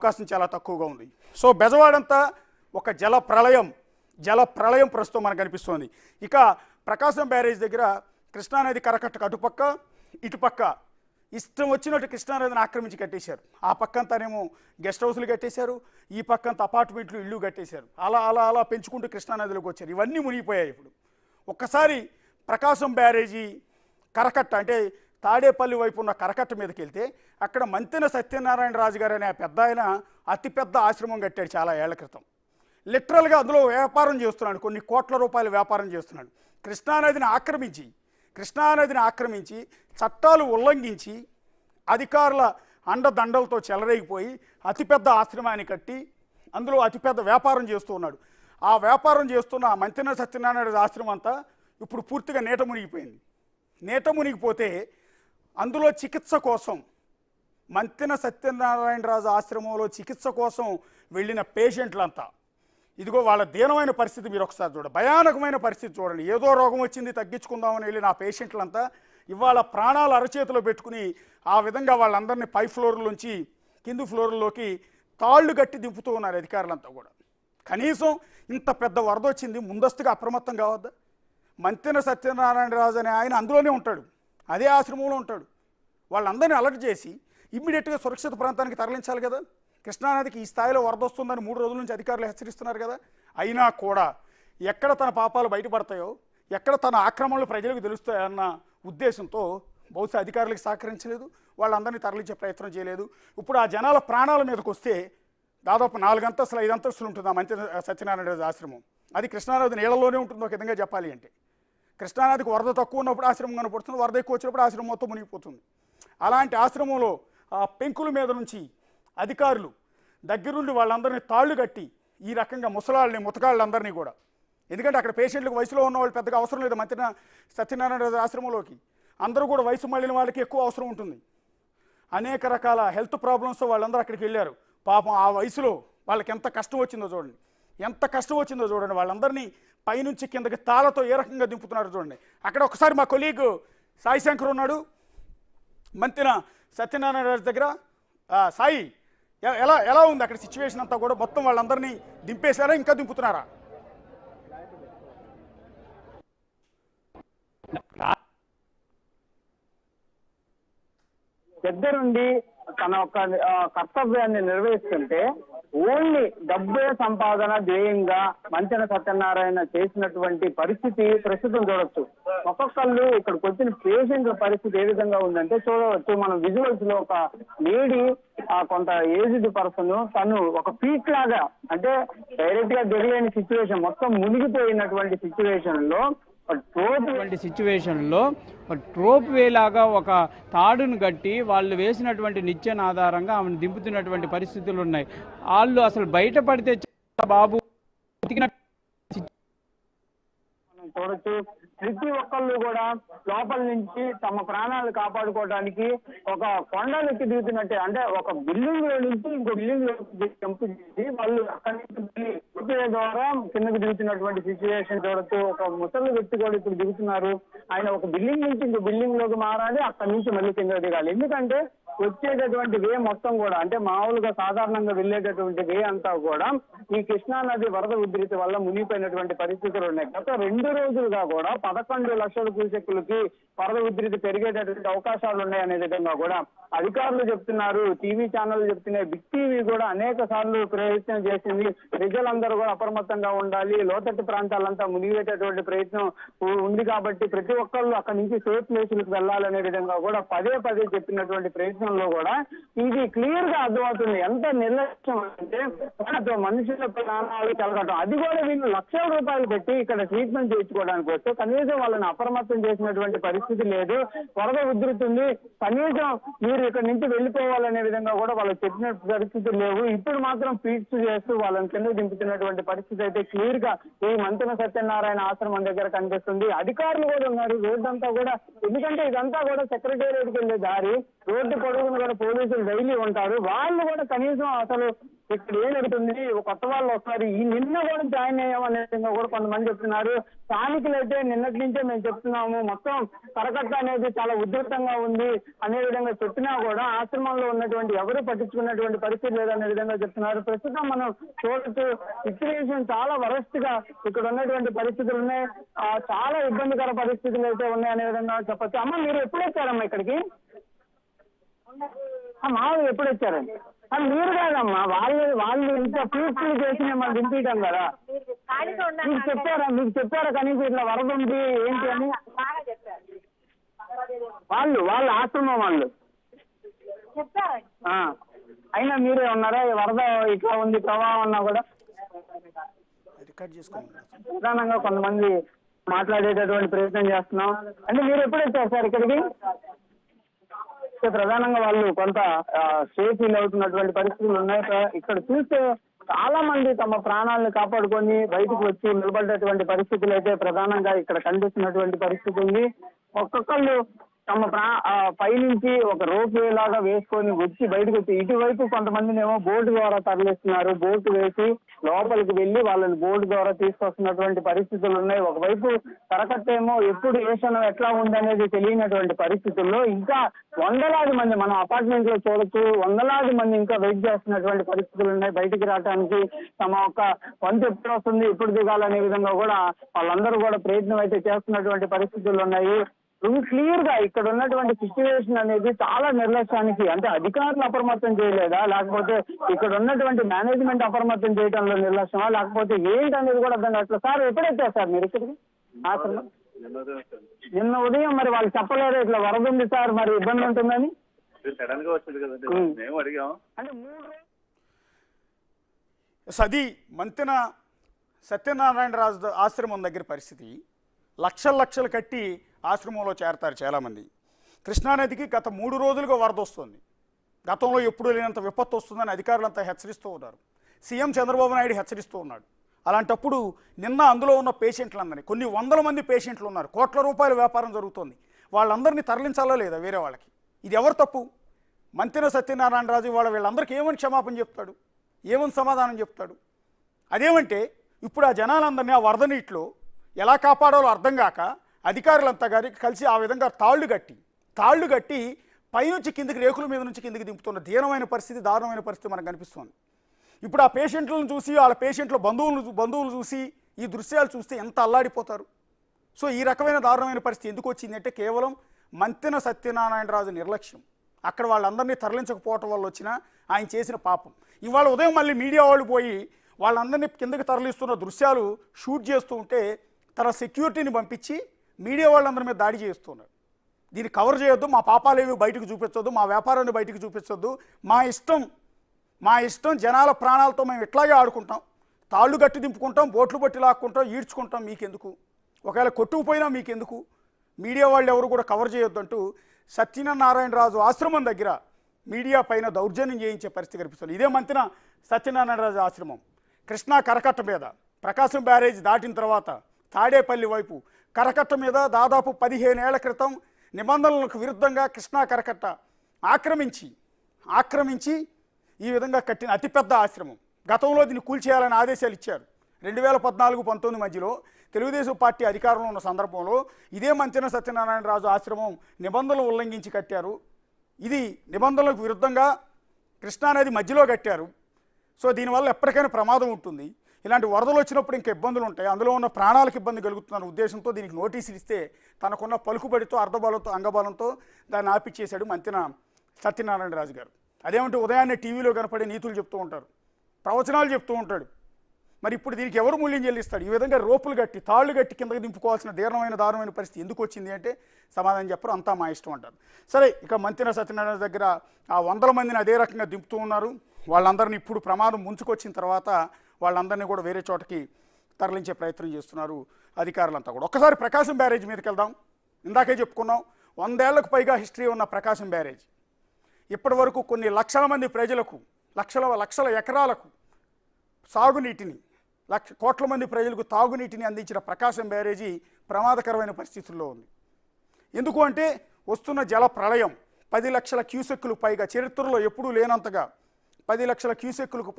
అవకాశం చాలా తక్కువగా ఉంది. సో బెజవాడంతా ఒక జల ప్రళయం ప్రస్తుతం మనకు కనిపిస్తోంది. ఇక ప్రకాశం బ్యారేజ్ దగ్గర కృష్ణానది కరకట్టకు అటుపక్క ఇటుపక్క ఇష్టం వచ్చినట్టు కృష్ణానదిని ఆక్రమించి కట్టేశారు. ఆ పక్కంతానేమో గెస్ట్ హౌస్లు కట్టేశారు, ఈ పక్కంతా అపార్ట్మెంట్లు ఇళ్ళు కట్టేశారు. అలా అలా అలా పెంచుకుంటూ కృష్ణానదిలోకి వచ్చారు. ఇవన్నీ మునిగిపోయాయి. ఇప్పుడు ఒక్కసారి ప్రకాశం బ్యారేజీ కరకట్ట అంటే తాడేపల్లి వైపు ఉన్న కరకట్ట మీదకి వెళ్తే అక్కడ మంతెన సత్యనారాయణ రాజు గారు అనే పెద్ద ఆయన అతిపెద్ద ఆశ్రమం కట్టాడు చాలా ఏళ్ల క్రితం. లిటరల్గా అందులో వ్యాపారం చేస్తున్నాడు, కొన్ని కోట్ల రూపాయల వ్యాపారం చేస్తున్నాడు. కృష్ణానదిని ఆక్రమించి చట్టాలు ఉల్లంఘించి అధికారుల అండదండలతో చెలరేగిపోయి అతిపెద్ద ఆశ్రమాన్ని కట్టి అందులో అతిపెద్ద వ్యాపారం చేస్తూ ఉన్నాడు. ఆ వ్యాపారం చేస్తున్న మంతెన సత్యనారాయణ ఆశ్రమం అంతా ఇప్పుడు పూర్తిగా నీట మునిగిపోతే అందులో చికిత్స కోసం మంతెన సత్యనారాయణ రాజు ఆశ్రమంలో చికిత్స కోసం వెళ్ళిన పేషెంట్లంతా ఇదిగో వాళ్ళ దీనమైన పరిస్థితి మీరు ఒకసారి చూడండి, భయానకమైన పరిస్థితి చూడండి. ఏదో రోగం వచ్చింది తగ్గించుకుందామని వెళ్ళిన ఆ పేషెంట్లంతా ఇవాళ ప్రాణాలు అరచేతిలో పెట్టుకుని ఆ విధంగా వాళ్ళందరినీ పై ఫ్లోర్లోంచి కింది ఫ్లోర్లోకి తాళ్ళు కట్టి దింపుతూ ఉన్నారు అధికారులంతా కూడా. కనీసం ఇంత పెద్ద వరద వచ్చింది, ముందస్తుగా అప్రమత్తం కావద్దా? మంతెన సత్యనారాయణ రాజు అనే ఆయన అందులోనే ఉంటాడు, అదే ఆశ్రమంలో ఉంటాడు. వాళ్ళందరినీ అలర్ట్ చేసి ఇమ్మీడియట్గా సురక్షిత ప్రాంతానికి తరలించాలి కదా. కృష్ణానదికి ఈ స్థాయిలో వరద వస్తుందని 3 రోజుల నుంచి అధికారులు హెచ్చరిస్తున్నారు కదా. అయినా కూడా ఎక్కడ తన పాపాలు బయటపడతాయో, ఎక్కడ తన ఆక్రమణలు ప్రజలకు తెలుస్తాయన్న ఉద్దేశంతో బహుశా అధికారులకు సహకరించలేదు, వాళ్ళందరినీ తరలించే ప్రయత్నం చేయలేదు. ఇప్పుడు ఆ జనాల ప్రాణాల మీదకి వస్తే దాదాపు 4 అంతస్తులు 5 అంతస్తులు ఉంటుంది ఆ మంతెన సత్యనారాయణ రాజు ఆశ్రమం. అది కృష్ణానది నీళ్ళలోనే ఉంటుంది ఒక విధంగా చెప్పాలి అంటే. కృష్ణానదికి వరద తక్కువ ఉన్నప్పుడు ఆశ్రమం కనపడుతుంది, వరద ఎక్కువ వచ్చినప్పుడు ఆశ్రమం మొత్తం మునిగిపోతుంది. అలాంటి ఆశ్రమంలో ఆ పెంకుల మీద నుంచి అధికారులు దగ్గరుండి వాళ్ళందరినీ తాళ్ళు కట్టి ఈ రకంగా ముతకాళ్ళందరినీ కూడా, ఎందుకంటే అక్కడ పేషెంట్లకు వయసులో ఉన్న వాళ్ళు పెద్దగా అవసరం లేదు మంతెన సత్యనారాయణ రాజు ఆశ్రమంలోకి. అందరూ కూడా వయసు మళ్ళిన వాళ్ళకి ఎక్కువ అవసరం ఉంటుంది. అనేక రకాల హెల్త్ ప్రాబ్లమ్స్ వాళ్ళందరూ అక్కడికి వెళ్ళారు. పాపం ఆ వయసులో వాళ్ళకి ఎంత కష్టం వచ్చిందో చూడండి. వాళ్ళందరినీ పైనుంచి కిందకి తాళతో ఏ రకంగా దింపుతున్నారు చూడండి. అక్కడ ఒకసారి మా కొలీగ్ సాయి శంకర్ ఉన్నాడు మంతెన సత్యనారాయణ రాజు దగ్గర. సాయి, ఎలా ఉంది అక్కడ సిచ్యువేషన్ అంతా కూడా? మొత్తం వాళ్ళందరినీ దింపేశారా, ఇంకా దింపుతున్నారా? దగ్గరుండి తన యొక్క కర్తవ్యాన్ని నిర్వహిస్తుంటే ఓన్లీ డబ్బే సంపాదన ధ్యేయంగా మంతెన సత్యనారాయణ చేసినటువంటి పరిస్థితి ప్రస్తుతం చూడొచ్చు. ఒక్కొక్కళ్ళు ఇక్కడికి వచ్చిన పేషెంట్ల పరిస్థితి ఏ విధంగా ఉందంటే చూడవచ్చు. మనం విజువల్స్ లో ఒక లేడీ కొంత ఏజ్డ్ పర్సన్ తను ఒక పీక్ లాగా అంటే డైరెక్ట్ గా దిగలేని సిచ్యువేషన్, మొత్తం మునిగిపోయినటువంటి సిచ్యువేషన్లో ట్రోప్ వేలాగా ఒక తాడును కట్టి వాళ్ళు వేసినటువంటి నిచ్చెన ఆధారంగా ఆమెను దింపుతున్నటువంటి పరిస్థితులు ఉన్నాయి. వాళ్ళు అసలు బయటపడితే బాబు చూడొచ్చు. ప్రతి ఒక్కళ్ళు కూడా లోపల నుంచి తమ ప్రాణాలు కాపాడుకోవడానికి ఒక కొండలెక్కి దిగుతున్నట్టే, అంటే ఒక బిల్డింగ్ లో నుంచి ఇంకో బిల్డింగ్ లో జంప్ చేసి వాళ్ళు అక్కడి నుంచి ద్వారా కిందకి దిగుతున్నటువంటి సిచ్యువేషన్ చూడొచ్చు. ఒక ముసలి వ్యక్తి కూడా ఇప్పుడు దిగుతున్నారు. ఆయన ఒక బిల్డింగ్ నుంచి ఇంకో బిల్డింగ్ లోకి మారాలి, అక్కడి నుంచి మళ్ళీ కిందకి దిగాలి. ఎందుకంటే వచ్చేటటువంటి వే మొత్తం కూడా అంటే మామూలుగా సాధారణంగా వెళ్ళేటటువంటి వే అంతా కూడా ఈ కృష్ణానది వరద ఉధృతి వల్ల మునిగిపోయినటువంటి పరిస్థితులు ఉన్నాయి. గత 2 రోజులుగా కూడా 11 లక్షల క్యూసెక్కులకి వరద ఉధృతి పెరిగేటటువంటి అవకాశాలు ఉన్నాయనే విధంగా కూడా అధికారులు చెప్తున్నారు, టీవీ ఛానల్ చెప్తున్నాయి. బిగ్ టీవీ కూడా అనేక సార్లు ప్రయత్నం చేసింది. ప్రజలందరూ కూడా అప్రమత్తంగా ఉండాలి, లోతట్టు ప్రాంతాలంతా మునిగేటటువంటి ప్రయత్నం ఉంది కాబట్టి ప్రతి ఒక్కళ్ళు అక్కడి నుంచి సేఫ్ ప్లేసులకు వెళ్ళాలనే విధంగా కూడా పదే చెప్పినటువంటి ప్రయత్నంలో కూడా ఇది క్లియర్ గా అర్థమవుతుంది. ఎంత నిర్లక్ష్యం అంటే మనుషుల ప్రాణాలు కలగటం. అది కూడా వీళ్ళు లక్షల రూపాయలు పెట్టి ఇక్కడ ట్రీట్మెంట్ చేయించుకోవడానికి వస్తే కనీసం వాళ్ళని అప్రమత్తం చేసినటువంటి పరిస్థితి లేదు. వరద ఉధృతుంది, కనీసం మీరు ఇక్కడ నుంచి వెళ్ళిపోవాలనే విధంగా కూడా వాళ్ళకి చెప్పిన పరిస్థితులు లేవు. ఇప్పుడు మాత్రం పీట్స్ చేస్తూ వాళ్ళని కింద దింపుతున్నటువంటి పరిస్థితి అయితే క్లియర్ గా ఈ మంతెన సత్యనారాయణ ఆశ్రమం దగ్గర కనిపిస్తుంది. అధికారులు కూడా ఉన్నారు రోడ్డు అంతా కూడా, ఎందుకంటే ఇదంతా కూడా సెక్రటేరియట్కి వెళ్ళే దారి. రోడ్డు పొడుగును కూడా పోలీసులు డైలీ ఉంటారు. వాళ్ళు కూడా కనీసం అసలు ఇక్కడ ఏం జరుగుతుంది, కొత్త వాళ్ళు వస్తారు, ఈ నిన్న కూడా జాయిన్ అయ్యామనే విధంగా కూడా కొంతమంది చెప్తున్నారు. స్థానికులు అయితే నిన్నటి నుంచే మేము చెప్తున్నాము, మొత్తం కరకట్ట అనేది చాలా ఉధృతంగా ఉంది అనే విధంగా చెప్పినా కూడా ఆశ్రమంలో ఉన్నటువంటి ఎవరు పట్టించుకున్నటువంటి పరిస్థితి లేదనే విధంగా చెప్తున్నారు. ప్రస్తుతం మనం చూడొచ్చు, సిచ్యువేషన్ చాలా వరస్ట్ గా ఇక్కడ ఉన్నటువంటి పరిస్థితులు ఉన్నాయి. చాలా ఇబ్బందికర పరిస్థితులు అయితే ఉన్నాయి అనే విధంగా చెప్పచ్చు. అమ్మ, మీరు ఎప్పుడు వచ్చారమ్మా ఇక్కడికి? మామూలు ఎప్పుడు వచ్చారండి? మీరు కాదమ్మా, వాళ్ళు ఇంత పీస్ఫుల్ చేసి మిమ్మల్ని దింపేయటం కదా. మీకు చెప్పారా కనీసం ఇట్లా వరద ఉంది ఏంటి అని? వాళ్ళు ఆశ్రమం వాళ్ళు అయినా మీరే ఉన్నారా? వరద ఇట్లా ఉంది ప్రవాహం ఉన్నా కూడా ప్రధానంగా కొంతమంది మాట్లాడేటటువంటి ప్రయత్నం చేస్తున్నాం. అంటే మీరు ఎప్పుడు వచ్చారు సార్ ఇక్కడికి? ప్రధానంగా వాళ్ళు కొంత సేఫ్ ఫీల్ అవుతున్నటువంటి పరిస్థితులు ఉన్నాయి. ఇక్కడ చూస్తే చాలా మంది తమ ప్రాణాలను కాపాడుకొని బయటకు వచ్చి నిలబడేటువంటి పరిస్థితులు అయితే ప్రధానంగా ఇక్కడ కనిపిస్తున్నటువంటి పరిస్థితి ఉంది. ఒక్కొక్కళ్ళు తమ పైనుంచి ఒక రోప్ వే లాగా వేసుకొని వచ్చి బయటకు వచ్చి ఇటువైపు కొంతమందినేమో బోటు ద్వారా తరలిస్తున్నారు. బోటు వేసి లోపలికి వెళ్లి వాళ్ళని బోటు ద్వారా తీసుకొస్తున్నటువంటి పరిస్థితులు ఉన్నాయి. ఒకవైపు కరకట్టేమో ఎప్పుడు ఏ క్షణం ఎట్లా ఉందనేది తెలియనటువంటి పరిస్థితుల్లో ఇంకా వందలాది మంది మనం అపార్ట్మెంట్ లో చూడొచ్చు, వందలాది మంది ఇంకా వెయిట్ చేస్తున్నటువంటి పరిస్థితులు ఉన్నాయి. బయటికి రావడానికి తమ యొక్క వంతు ఎప్పుడు వస్తుంది, ఎప్పుడు దిగాలనే విధంగా కూడా వాళ్ళందరూ కూడా ప్రయత్నం అయితే చేస్తున్నటువంటి పరిస్థితులు ఉన్నాయి. క్లియర్ గా ఇక్కడ ఉన్నటువంటి సిచ్యువేషన్ అనేది చాలా నిర్లక్ష్యానికి, అంటే అధికారులు అప్రమత్తం చేయలేదా, లేకపోతే ఇక్కడ ఉన్నటువంటి మేనేజ్మెంట్ అప్రమత్తం చేయడంలో నిర్లక్ష్యమా, లేకపోతే ఏంటి అనేది కూడా అర్థం కావట్లేదు. సార్ ఎప్పుడైతే సార్ మీరు ఇక్కడికి? నిన్న ఉదయం మరి వాళ్ళు చెప్పలేరు ఇట్లా వరద ఉంది సార్, మరి ఇబ్బంది ఉంటుందని? అది మంతెన సత్యనారాయణ రాజు ఆశ్రమం దగ్గర పరిస్థితి. లక్షలు కట్టి ఆశ్రమంలో చేరతారు చాలామంది. కృష్ణానదికి గత 3 రోజులుగా వరద వస్తుంది. గతంలో ఎప్పుడూ లేనంత విపత్తు వస్తుందని అధికారులంతా హెచ్చరిస్తూ ఉన్నారు. సీఎం చంద్రబాబు నాయుడు హెచ్చరిస్తూ ఉన్నాడు. అలాంటప్పుడు నిన్న అందులో ఉన్న పేషెంట్లందరినీ, కొన్ని వందల మంది పేషెంట్లు ఉన్నారు, కోట్ల రూపాయల వ్యాపారం జరుగుతుంది, వాళ్ళందరినీ తరలించాలా లేదా వేరే వాళ్ళకి? ఇది ఎవరు తప్పు? మంతెన సత్యనారాయణ రాజు వీళ్ళందరికీ ఏమని క్షమాపణ చెప్తాడు, ఏమని సమాధానం చెప్తాడు? అదేమంటే ఇప్పుడు ఆ జనాలందరినీ ఆ వరద నీటిలో ఎలా కాపాడాలో అర్థం కాక అధికారులంతా కలిసి ఆ విధంగా తాళ్లు కట్టి పైనుంచి కిందికి, రేకుల మీద నుంచి కిందికి దింపుతున్న దీనమైన పరిస్థితి, దారుణమైన పరిస్థితి మనకు కనిపిస్తుంది. ఇప్పుడు ఆ పేషెంట్లను చూసి, వాళ్ళ పేషెంట్ల బంధువులు చూసి ఈ దృశ్యాలు చూస్తే ఎంత అల్లాడిపోతారు. సో ఈ రకమైన దారుణమైన పరిస్థితి ఎందుకు వచ్చిందంటే కేవలం మంతెన సత్యనారాయణ రాజు నిర్లక్ష్యం. అక్కడ వాళ్ళందరినీ తరలించకపోవటం వల్ల వచ్చిన ఆయన చేసిన పాపం. ఇవాళ ఉదయం మళ్ళీ మీడియా వాళ్ళు పోయి వాళ్ళందరినీ కిందకి తరలిస్తున్న దృశ్యాలు షూట్ చేస్తూ ఉంటే తన సెక్యూరిటీని పంపించి మీడియా వాళ్ళందరి మీద దాడి చేస్తున్నారు. దీన్ని కవర్ చేయొద్దు, మా పాపాలేవి బయటకు చూపించొద్దు, మా వ్యాపారాన్ని బయటకు చూపించొద్దు, మా ఇష్టం జనాల ప్రాణాలతో మేము ఇట్లాగే ఆడుకుంటాం, తాళ్ళు గట్టి దింపుకుంటాం, బోట్లు బట్టి లాక్కుంటాం, ఈడ్చుకుంటాం, మీకెందుకు, ఒకవేళ కొట్టుకుపోయినా మీకెందుకు, మీడియా వాళ్ళు ఎవరు కూడా కవర్ చేయొద్దంటూ సత్యనారాయణ రాజు ఆశ్రమం దగ్గర మీడియా పైన దౌర్జన్యం చేయించే పరిస్థితి కనిపిస్తుంది. ఇదే మంతెన సత్యనారాయణ రాజు ఆశ్రమం కృష్ణా కరకట్ట మీద ప్రకాశం బ్యారేజ్ దాటిన తర్వాత తాడేపల్లి వైపు కరకట్ట మీద దాదాపు 15 ఏళ్ల క్రితం నిబంధనలకు విరుద్ధంగా కృష్ణా కరకట్ట ఆక్రమించి ఈ విధంగా కట్టిన అతిపెద్ద ఆశ్రమం. గతంలో దీన్ని కూల్చేయాలని ఆదేశాలు ఇచ్చారు. 2014-19 మధ్యలో తెలుగుదేశం పార్టీ అధికారంలో ఉన్న సందర్భంలో ఇదే మంతెన సత్యనారాయణ రాజు ఆశ్రమం నిబంధనలు ఉల్లంఘించి కట్టారు. ఇది నిబంధనలకు విరుద్ధంగా కృష్ణానది మధ్యలో కట్టారు. సో దీనివల్ల ఎప్పటికైనా ప్రమాదం ఉంటుంది. ఇలాంటి వరదలు వచ్చినప్పుడు ఇంకా ఇబ్బందులు ఉంటాయి, అందులో ఉన్న ప్రాణాలకు ఇబ్బంది కలుగుతున్న ఉద్దేశంతో దీనికి నోటీసులు ఇస్తే తనకున్న పలుకుబడితో, అర్ధబలంతో, అంగబలంతో దాన్ని ఆపిచ్చేశాడు మంతెన సత్యనారాయణ రాజు గారు. అదేమంటే ఉదయాన్నే టీవీలో కనపడే నీతులు చెప్తూ ఉంటారు, ప్రవచనాలు చెప్తూ ఉంటాడు. మరి ఇప్పుడు దీనికి ఎవరు మూల్యం చెల్లిస్తాడు? ఈ విధంగా రోపులు కట్టి, తాళ్ళు కట్టి కిందకి దింపుకోవాల్సిన దారుణమైన పరిస్థితి ఎందుకు వచ్చింది అంటే సమాధానం చెప్పరు, అంతా మా ఇష్టం అంటారు. సరే, ఇక మంతెన సత్యనారాయణ దగ్గర ఆ 100 మందిని అదే రకంగా దింపుతూ ఉన్నారు. వాళ్ళందరినీ ఇప్పుడు ప్రమాదం ముంచుకొచ్చిన తర్వాత వాళ్ళందరినీ కూడా వేరే చోటకి తరలించే ప్రయత్నం చేస్తున్నారు అధికారులంతా కూడా. ఒక్కసారి ప్రకాశం బ్యారేజ్ మీదకి వెళ్దాం. ఇందాకే చెప్పుకున్నాం, 100 ఏళ్లకు పైగా హిస్టరీ ఉన్న ప్రకాశం బ్యారేజ్ ఇప్పటి వరకు కొన్ని లక్షల మంది ప్రజలకు, లక్షల ఎకరాలకు సాగునీటిని, కోట్ల మంది ప్రజలకు తాగునీటిని అందించిన ప్రకాశం బ్యారేజీ ప్రమాదకరమైన పరిస్థితుల్లో ఉంది. ఎందుకు అంటే వస్తున్న జల ప్రళయం, 10 లక్షల క్యూసెక్కులు పైగా, చరిత్రలో ఎప్పుడూ లేనంతగా 10 లక్షల క్యూసెక్కులకు